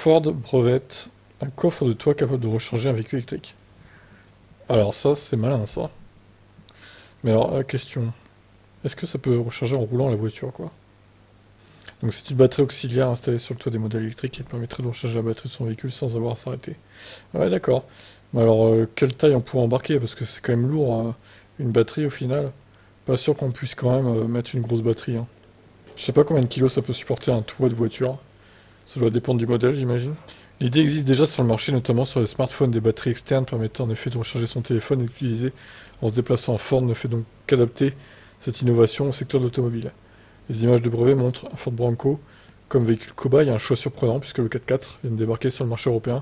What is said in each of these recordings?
Ford brevette un coffre de toit capable de recharger un véhicule électrique. Alors ça, c'est malin ça. Mais alors, la question, est-ce que ça peut recharger en roulant la voiture, quoi? Donc c'est une batterie auxiliaire installée sur le toit des modèles électriques qui permettrait de recharger la batterie de son véhicule sans avoir à s'arrêter. Ouais, d'accord. Mais alors, quelle taille on pourrait embarquer? Parce que c'est quand même lourd, hein, une batterie au final. Pas sûr qu'on puisse quand même mettre une grosse batterie, hein. Je sais pas combien de kilos ça peut supporter un toit de voiture. Ça doit dépendre du modèle, j'imagine. L'idée existe déjà sur le marché, notamment sur les smartphones. Des batteries externes permettant en effet de recharger son téléphone et d'utiliser en se déplaçant. Ford ne fait donc qu'adapter cette innovation au secteur de l'automobile. Les images de brevet montrent un Ford Bronco comme véhicule cobaye, un choix surprenant puisque le 4x4 vient de débarquer sur le marché européen,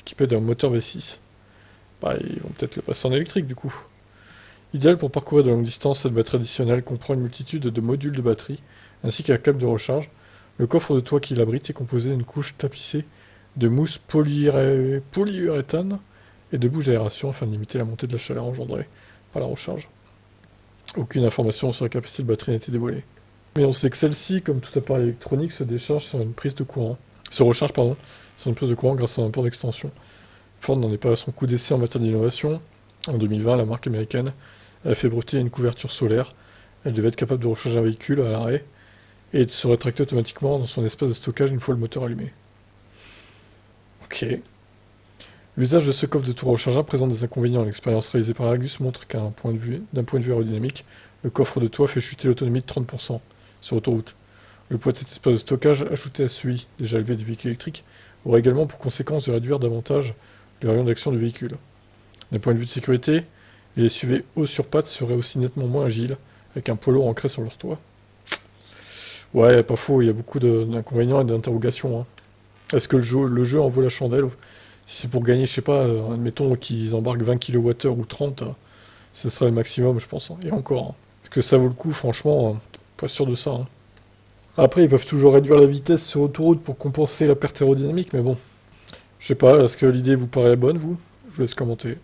équipé d'un moteur V6. Bah, ils vont peut-être le passer en électrique du coup. Idéal pour parcourir de longues distances, cette batterie additionnelle comprend une multitude de modules de batterie, ainsi qu'un câble de recharge. Le coffre de toit qui l'abrite est composé d'une couche tapissée de mousse polyuréthane et de bouches d'aération afin de limiter la montée de la chaleur engendrée par la recharge. Aucune information sur la capacité de batterie n'a été dévoilée. Mais on sait que celle-ci, comme tout appareil électronique, se décharge sur une prise de courant. Se recharge, pardon, sur une prise de courant grâce à un port d'extension. Ford n'en est pas à son coup d'essai en matière d'innovation. En 2020, la marque américaine a fait breveter une couverture solaire. Elle devait être capable de recharger un véhicule à l'arrêt et de se rétracter automatiquement dans son espace de stockage une fois le moteur allumé. Ok. L'usage de ce coffre de tour rechargeable présente des inconvénients. L'expérience réalisée par Argus montre d'un point de vue aérodynamique, le coffre de toit fait chuter l'autonomie de 30% sur autoroute. Le poids de cet espace de stockage, ajouté à celui déjà élevé du véhicule électrique, aurait également pour conséquence de réduire davantage le rayon d'action du véhicule. D'un point de vue de sécurité, les SUV hauts sur pattes seraient aussi nettement moins agiles, avec un poids lourd ancré sur leur toit. Ouais, pas faux, il y a beaucoup d'inconvénients et d'interrogations, hein. Est-ce que le jeu en vaut la chandelle? Si c'est pour gagner, je sais pas, admettons qu'ils embarquent 20 kWh ou 30, ce serait le maximum, je pense, hein. Et encore, hein. Est-ce que ça vaut le coup? Franchement, pas sûr de ça, hein. Après, ils peuvent toujours réduire la vitesse sur autoroute pour compenser la perte aérodynamique, mais bon. Je sais pas, est-ce que l'idée vous paraît bonne, vous? Je vous laisse commenter.